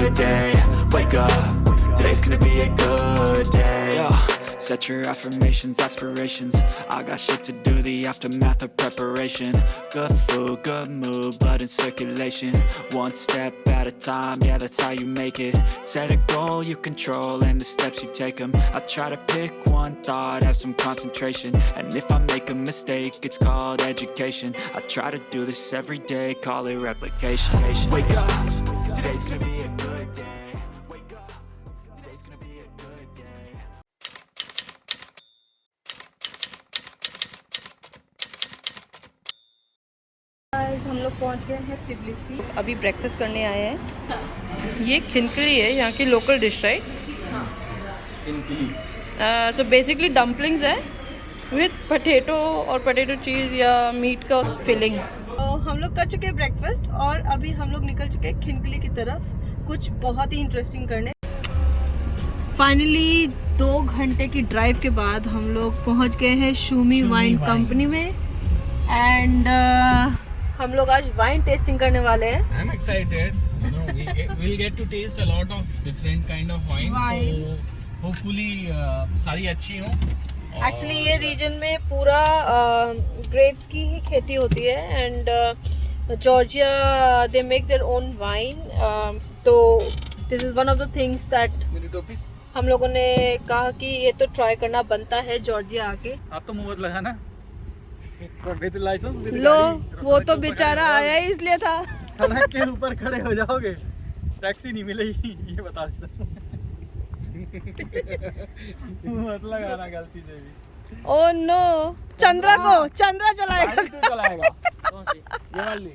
good day. Wake up, today's gonna be a good day. Yo, set your affirmations, aspirations. I got shit to do, the aftermath of preparation. Good food, good mood, blood in circulation. One step at a time, yeah, that's how you make it. Set a goal you control and the steps you take them. I try to pick one thought, have some concentration. And if I make a mistake, it's called education. I try to do this every day, call it replication. Wake up, today's gonna be a good day. Wake up, today's gonna be a good day. हम लोग पहुंच गए हैं Tbilisi. अभी breakfast करने आए हैं। ये खिनकली है, यहाँ की local dish, right? Khinkali. So basically dumplings है विथ पोटैटो और पोटैटो चीज़ या मीट का फिलिंग। तो हम लोग कर चुके हैं ब्रेकफास्ट और अभी हम लोग निकल चुके हैं खिनकली की तरफ कुछ बहुत ही इंटरेस्टिंग करने। फाइनली 2 घंटे की ड्राइव के बाद हम लोग पहुंच गए हैं शूमी वाइन कंपनी में एंड हम लोग आज वाइन टेस्टिंग करने वाले हैं। I'm excited. You know, we'll get to taste a lot of different kind of wine. So hopefully सारी अच्छी हो। एक्चुअली ये रीजन में पूरा ग्रेप्स की ही खेती होती है and Georgia they make their own wine. तो this is one of the things that हम लोगों ने कहा कि ये तो ट्राई करना बनता है जॉर्जिया आके। आप तो मुंह मत लगाना। विद लाइसेंस लो वो तो बेचारा आया ही इसलिए था। सड़क के ऊपर खड़े हो जाओगे, टैक्सी नहीं मिलेगी, ये बता देता हूँ। मत लगाना गलती से भी। ओह नो, चंद्रा चलाएगा। तू चलाएगा। कौन सी? ये वाली।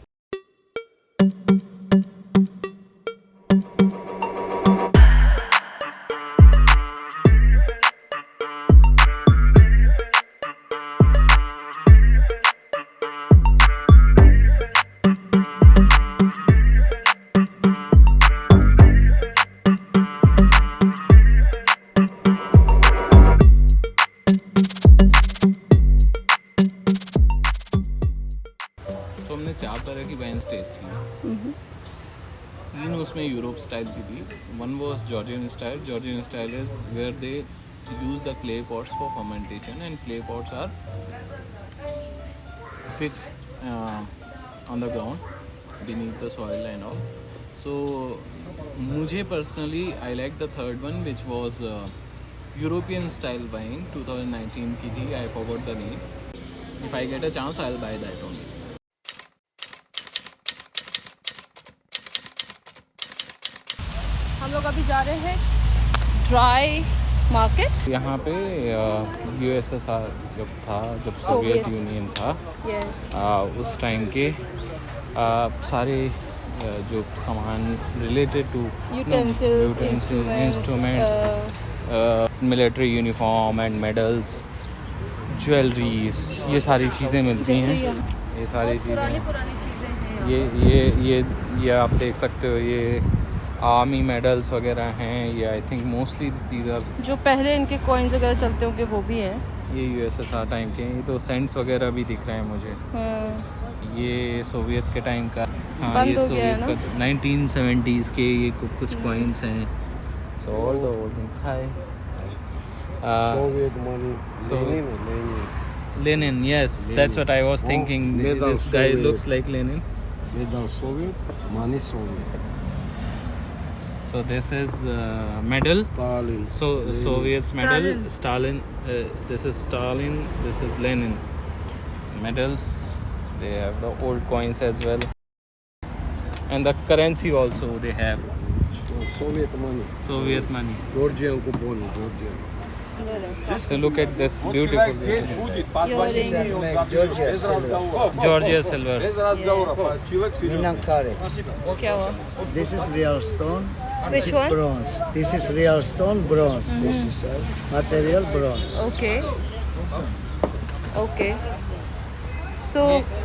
तो हमने 4 तरह की वाइन्स टेस्ट की। 3 उसमें यूरोप स्टाइल की थी। One was Georgian style. Georgian style is where they use the clay pots for fermentation and clay pots are fixed on the ground beneath the soil and all. So मुझे personally I like the third one which was European style wine 2019 की थी। I forgot the name. If I get a chance I will buy that only. हम लोग अभी जा रहे हैं dry market. यहाँ पे यूएसएसआर जब सोवियत यूनियन था, उस टाइम के सारे जो सामान related to instruments, military uniform and medals, jewelleries, ये सारी चीज़ें मिलती हैं। ये सारी चीज़ें ये आप देख सकते हो। ये आर्मी मेडल्स वगैरह हैं। ये I think mostly these are जो पहले इनके कॉइन्स वगैरह चलते होंगे वो भी हैं। ये यूएसएसआर टाइम के। ये तो सेंट्स वगैरह भी दिख रहे हैं मुझे। ये सोवियत के टाइम का। हाँ, ये सोवियत का 1970s के ये कुछ कॉइन्स हैं। So all the old things. Hi. Soviet money. Lenin, yes, that's what I was thinking. This guy looks like Lenin. Medal Soviet, money Soviet. So this is medal. Stalin. So Soviet's medal. Stalin. This is Stalin. This is Lenin. Medals. They have the old coins as well, and the currency also they have. Soviet money. Soviet money. Georgian coupon. Georgian. So look at this beautiful. Georgia silver. Georgia silver. Minankare. क्या हुआ? This is real stone. Which This is one? bronze. This is real stone, bronze. This is material bronze. Okay. Okay. So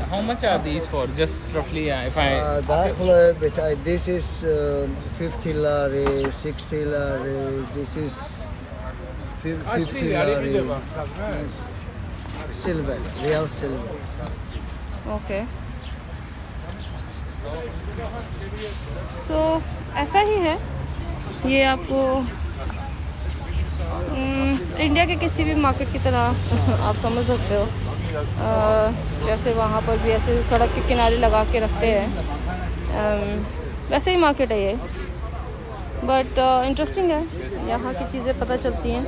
How much are these for? Just roughly, if I. This is 50 lari, 60 lari. This is 50 lari. Silver, real silver. okay. So ऐसा ही है ये आपको India के किसी भी market की तरह आप समझ सकते हो। जैसे वहाँ पर भी ऐसे सड़क के किनारे लगा के रखते हैं, वैसे ही मार्केट है ये। बट इंटरेस्टिंग है, यहाँ की चीज़ें पता चलती हैं।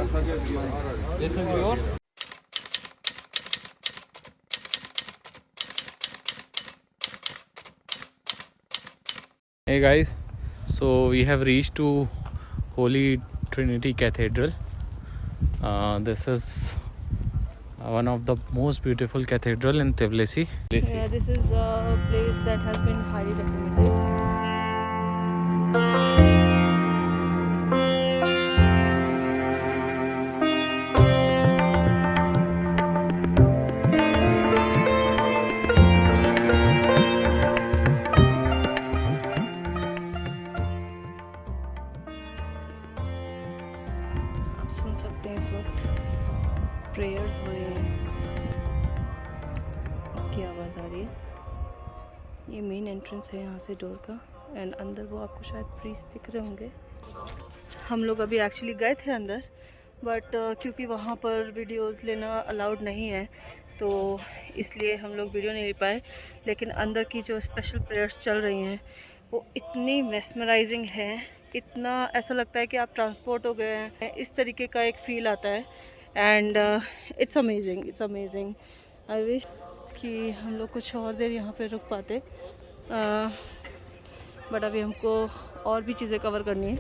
Hey guys, so we have reached to Holy Trinity Cathedral. This is one of the most beautiful cathedral in Tbilisi. Yeah, this is a place that has been highly recommended. आप सुन सकते हैं इस वक्त प्रेयर्स हो रहे हैं, इसकी आवाज़ आ रही है। ये मेन एंट्रेंस है यहाँ से डोर का, एंड अंदर वो आपको शायद प्रीस्ट दिख रहे होंगे। हम लोग अभी एक्चुअली गए थे अंदर, बट क्योंकि वहाँ पर वीडियोस लेना अलाउड नहीं है तो इसलिए हम लोग वीडियो नहीं ले पाए। लेकिन अंदर की जो स्पेशल प्रेयर्स चल रही हैं वो इतनी मेस्मराइजिंग है, इतना ऐसा लगता है कि आप ट्रांसपोर्ट हो गए हैं, इस तरीके का एक फ़ील आता है। And it's amazing. I wish कि हम लोग कुछ और देर यहाँ पे रुक पाते, बट अभी हमको और भी चीज़ें कवर करनी है,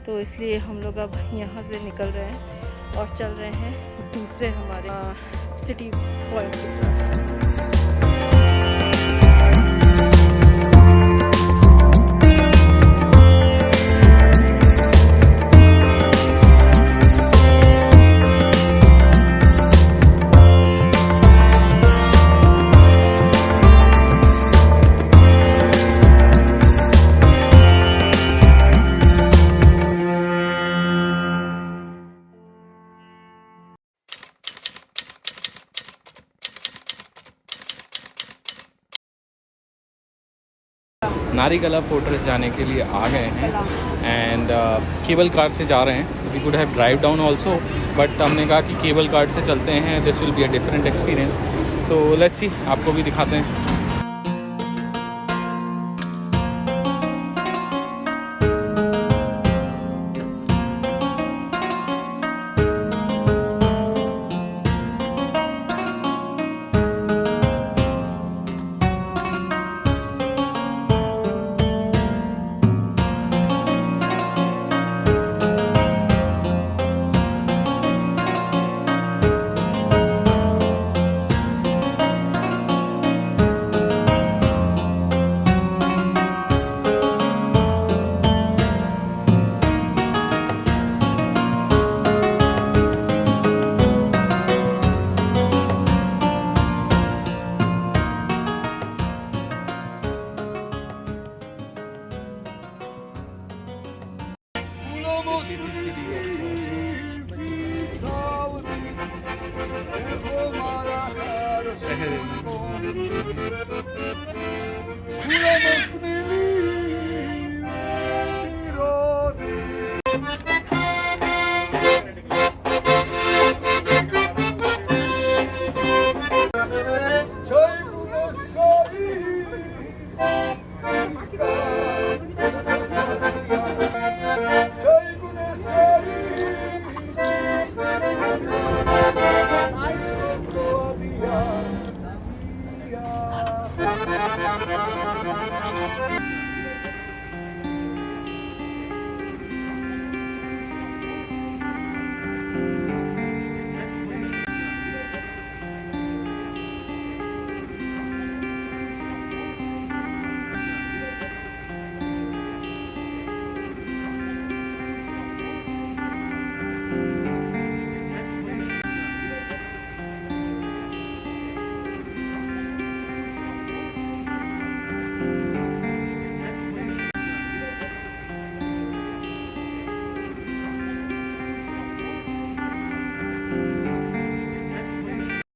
तो इसलिए हम लोग अब यहाँ से निकल रहे हैं और चल रहे हैं दूसरे हमारे सिटी पॉइंट की तरफ। नारीकला फोर्ट्रेस जाने के लिए आ गए हैं एंड केबल कार से जा रहे हैं। We could have drive down also, but हमने कहा कि केबल कार से चलते हैं, this will be a different experience. So let's see, आपको भी दिखाते हैं।